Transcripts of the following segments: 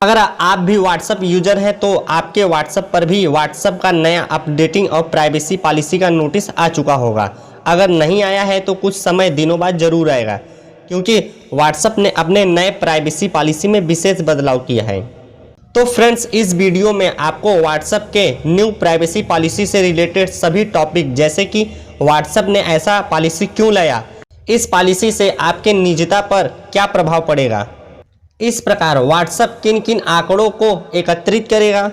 अगर आप भी व्हाट्सएप यूजर हैं तो आपके व्हाट्सएप पर भी व्हाट्सएप का नया अपडेटिंग और प्राइवेसी पॉलिसी का नोटिस आ चुका होगा। अगर नहीं आया है तो कुछ समय दिनों बाद जरूर आएगा, क्योंकि व्हाट्सएप ने अपने नए प्राइवेसी पॉलिसी में विशेष बदलाव किया है। तो फ्रेंड्स, इस वीडियो में आपको व्हाट्सएप के न्यू प्राइवेसी पॉलिसी से रिलेटेड सभी टॉपिक, जैसे कि व्हाट्सएप ने ऐसा पॉलिसी क्यों लाया, इस पॉलिसी से आपके निजता पर क्या प्रभाव पड़ेगा, इस प्रकार व्हाट्सएप किन किन आंकड़ों को एकत्रित करेगा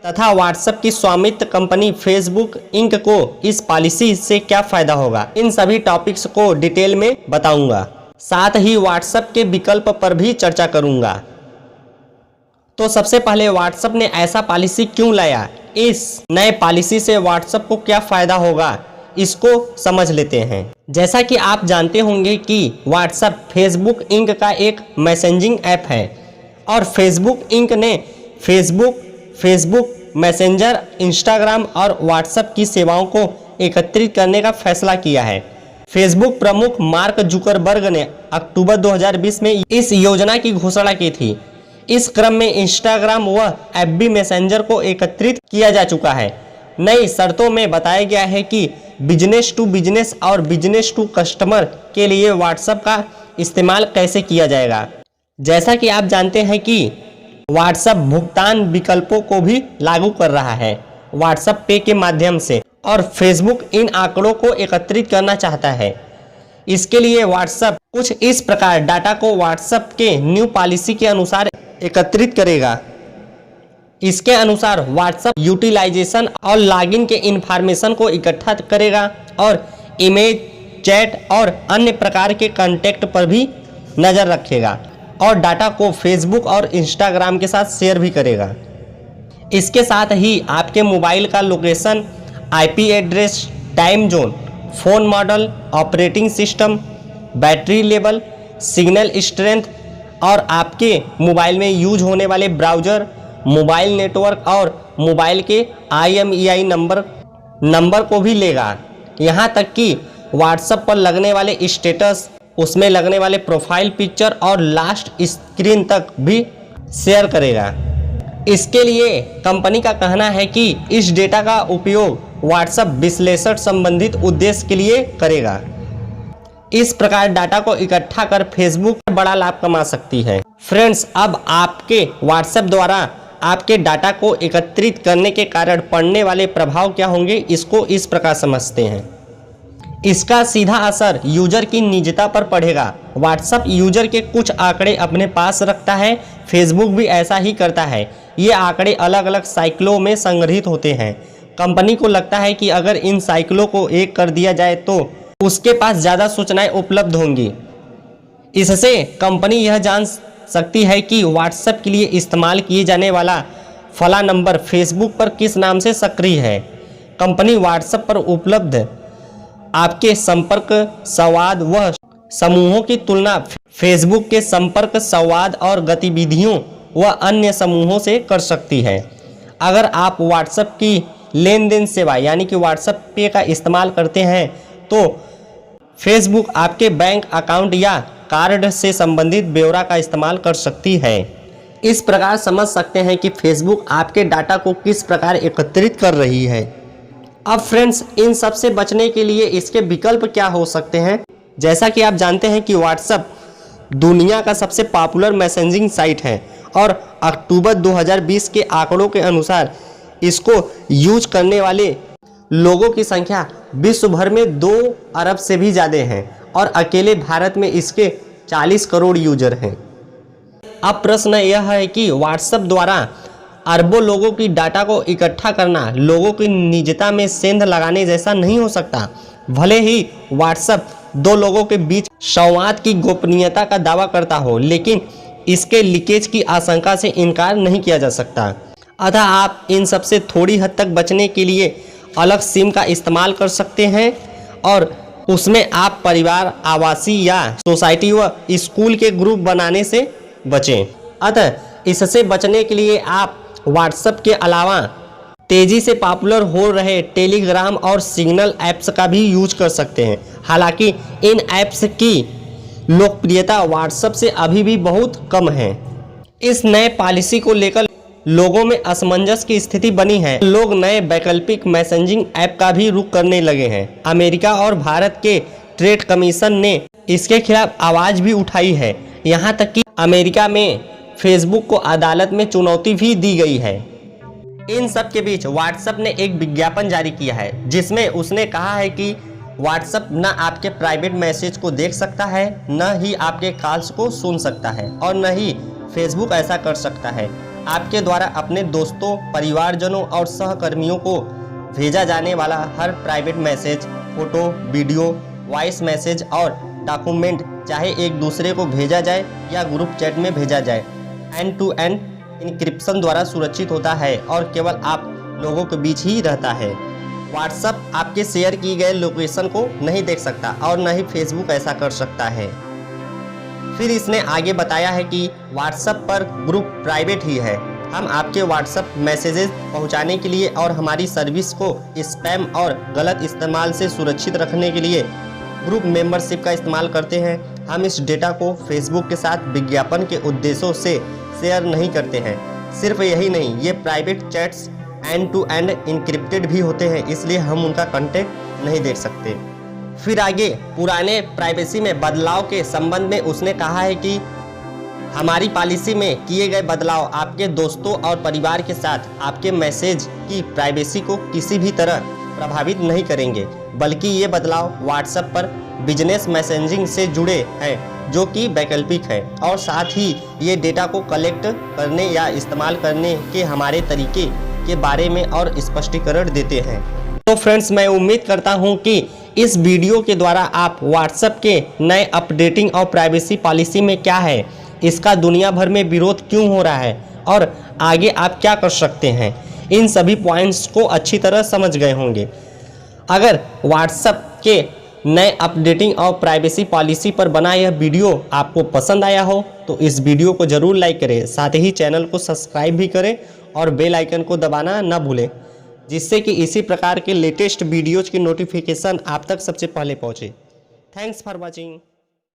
तथा व्हाट्सएप की स्वामित्व कंपनी फेसबुक इंक को इस पॉलिसी से क्या फायदा होगा, इन सभी टॉपिक्स को डिटेल में बताऊंगा। साथ ही व्हाट्सएप के विकल्प पर भी चर्चा करूंगा। तो सबसे पहले व्हाट्सएप ने ऐसा पॉलिसी क्यों लाया, इस नए पॉलिसी से व्हाट्सएप को क्या फायदा होगा, इसको समझ लेते हैं। जैसा कि आप जानते होंगे कि व्हाट्सएप फेसबुक इंक का एक मैसेजिंग ऐप है और फेसबुक इंक ने फेसबुक मैसेंजर, इंस्टाग्राम और व्हाट्सएप की सेवाओं को एकत्रित करने का फैसला किया है। फेसबुक प्रमुख मार्क जुकरबर्ग ने अक्टूबर 2020 में इस योजना की घोषणा की थी। इस क्रम में इंस्टाग्राम व एफबी मैसेंजर को एकत्रित किया जा चुका है। नई शर्तों में बताया गया है कि बिजनेस टू बिजनेस और बिजनेस टू कस्टमर के लिए व्हाट्सएप का इस्तेमाल कैसे किया जाएगा। जैसा कि आप जानते हैं कि व्हाट्सएप भुगतान विकल्पों को भी लागू कर रहा है व्हाट्सएप पे के माध्यम से, और फेसबुक इन आंकड़ों को एकत्रित करना चाहता है। इसके लिए व्हाट्सएप कुछ इस प्रकार डाटा को व्हाट्सएप के न्यू पॉलिसी के अनुसार एकत्रित करेगा। इसके अनुसार व्हाट्सएप यूटिलाइजेशन और लॉगिन के इंफॉर्मेशन को इकट्ठा करेगा और इमेज, चैट और अन्य प्रकार के कॉन्टैक्ट पर भी नज़र रखेगा और डाटा को फेसबुक और इंस्टाग्राम के साथ शेयर भी करेगा। इसके साथ ही आपके मोबाइल का location, IP address, time zone, phone model, operating system, battery level, signal strength और आपके मोबाइल में यूज होने वाले ब्राउज़र, मोबाइल नेटवर्क और मोबाइल के IMEI नंबर को भी लेगा। यहाँ तक कि व्हाट्सएप पर लगने वाले स्टेटस, उसमें लगने वाले प्रोफाइल पिक्चर और लास्ट स्क्रीन तक भी शेयर करेगा। इसके लिए कंपनी का कहना है कि इस डेटा का उपयोग व्हाट्सएप विश्लेषण संबंधित उद्देश्य के लिए करेगा। इस प्रकार डाटा को इकट्ठा कर फेसबुक बड़ा लाभ कमा सकती है। फ्रेंड्स, अब आपके व्हाट्सएप द्वारा आपके डाटा को एकत्रित करने के कारण पड़ने वाले प्रभाव क्या होंगे, इसको इस प्रकार समझते हैं। इसका सीधा असर यूजर की निजता पर पड़ेगा। व्हाट्सएप यूजर के कुछ आंकड़े अपने पास रखता है, फेसबुक भी ऐसा ही करता है। ये आंकड़े अलग अलग साइकिलों में संग्रहित होते हैं। कंपनी को लगता है कि अगर इन साइकिलों को एक कर दिया जाए तो उसके पास ज़्यादा सूचनाएं उपलब्ध होंगी। इससे कंपनी यह जान सकती है कि व्हाट्सएप के लिए इस्तेमाल किए जाने वाला फला नंबर फेसबुक पर किस नाम से सक्रिय है। कंपनी व्हाट्सएप पर उपलब्ध आपके संपर्क, संवाद व समूहों की तुलना फेसबुक के संपर्क, संवाद और गतिविधियों व अन्य समूहों से कर सकती है। अगर आप व्हाट्सएप की लेन देन सेवा यानी कि व्हाट्सएप पे का इस्तेमाल करते हैं तो फेसबुक आपके बैंक अकाउंट या कार्ड से संबंधित ब्यौरा का इस्तेमाल कर सकती है। इस प्रकार समझ सकते हैं कि फेसबुक आपके डाटा को किस प्रकार एकत्रित कर रही है। अब फ्रेंड्स, इन सब से बचने के लिए इसके विकल्प क्या हो सकते हैं। जैसा कि आप जानते हैं कि व्हाट्सएप दुनिया का सबसे पॉपुलर मैसेजिंग साइट है और अक्टूबर 2020 के आंकड़ों के अनुसार इसको यूज करने वाले लोगों की संख्या विश्व भर में 2 अरब से भी ज़्यादा है और अकेले भारत में इसके 40 करोड़ यूजर हैं। अब प्रश्न यह है कि व्हाट्सएप द्वारा अरबों लोगों की डाटा को इकट्ठा करना लोगों की निजता में सेंध लगाने जैसा नहीं हो सकता। भले ही व्हाट्सएप 2 लोगों के बीच संवाद की गोपनीयता का दावा करता हो, लेकिन इसके लीकेज की आशंका से इनकार नहीं किया जा सकता। अतः आप इन सब से थोड़ी हद तक बचने के लिए अलग सिम का इस्तेमाल कर सकते हैं और उसमें आप परिवार, आवासीय या सोसाइटी व स्कूल के ग्रुप बनाने से बचें। अतः इससे बचने के लिए आप व्हाट्सएप के अलावा तेजी से पॉपुलर हो रहे टेलीग्राम और सिग्नल ऐप्स का भी यूज कर सकते हैं। हालांकि इन ऐप्स की लोकप्रियता व्हाट्सएप से अभी भी बहुत कम है। इस नए पॉलिसी को लेकर लोगों में असमंजस की स्थिति बनी है। लोग नए वैकल्पिक मैसेजिंग ऐप का भी रुख करने लगे हैं। अमेरिका और भारत के ट्रेड कमीशन ने इसके खिलाफ आवाज भी उठाई है। यहाँ तक कि अमेरिका में फेसबुक को अदालत में चुनौती भी दी गई है। इन सब के बीच व्हाट्सएप ने एक विज्ञापन जारी किया है, जिसमें उसने कहा है कि व्हाट्सएप न आपके प्राइवेट मैसेज को देख सकता है, न ही आपके कॉल्स को सुन सकता है, और न ही फेसबुक ऐसा कर सकता है। आपके द्वारा अपने दोस्तों, परिवारजनों और सहकर्मियों को भेजा जाने वाला हर private message, photo, video, voice message और डॉक्यूमेंट, चाहे एक दूसरे को भेजा जाए या ग्रुप चैट में भेजा जाए, एंड टू एंड इनक्रिप्शन द्वारा सुरक्षित होता है और केवल आप लोगों के बीच ही रहता है। व्हाट्सएप आपके शेयर की गए लोकेशन को नहीं देख सकता और न ही फेसबुक ऐसा कर सकता है। फिर इसने आगे बताया है कि व्हाट्सएप पर ग्रुप प्राइवेट ही है। हम आपके व्हाट्सएप मैसेजेस पहुंचाने के लिए और हमारी सर्विस को स्पैम और गलत इस्तेमाल से सुरक्षित रखने के लिए ग्रुप मेंबरशिप का इस्तेमाल करते हैं। हम इस डेटा को फेसबुक के साथ विज्ञापन के उद्देश्यों से शेयर नहीं करते हैं। सिर्फ यही नहीं, ये private chats end to end encrypted भी होते हैं, इसलिए हम उनका कंटेंट नहीं देख सकते। फिर आगे पुराने प्राइवेसी में बदलाव के संबंध में उसने कहा है कि हमारी पॉलिसी में किए गए बदलाव आपके दोस्तों और परिवार के साथ आपके मैसेज की प्राइवेसी को किसी भी तरह प्रभावित नहीं करेंगे, बल्कि ये बदलाव व्हाट्सएप पर बिजनेस मैसेजिंग से जुड़े हैं, जो कि वैकल्पिक है, और साथ ही ये डेटा को कलेक्ट करने या इस्तेमाल करने के हमारे तरीके के बारे में और स्पष्टीकरण देते हैं। तो फ्रेंड्स, मैं उम्मीद करता हूँ कि इस वीडियो के द्वारा आप व्हाट्सएप के नए अपडेटिंग और प्राइवेसी पॉलिसी में क्या है, इसका दुनिया भर में विरोध क्यों हो रहा है और आगे आप क्या कर सकते हैं, इन सभी पॉइंट्स को अच्छी तरह समझ गए होंगे। अगर व्हाट्सएप के नए अपडेटिंग और प्राइवेसी पॉलिसी पर बना यह वीडियो आपको पसंद आया हो तो इस वीडियो को ज़रूर लाइक करें, साथ ही चैनल को सब्सक्राइब भी करें और बेल आइकन को दबाना ना भूलें, जिससे कि इसी प्रकार के लेटेस्ट वीडियोज़ की नोटिफिकेशन आप तक सबसे पहले पहुँचे। Thanks for watching.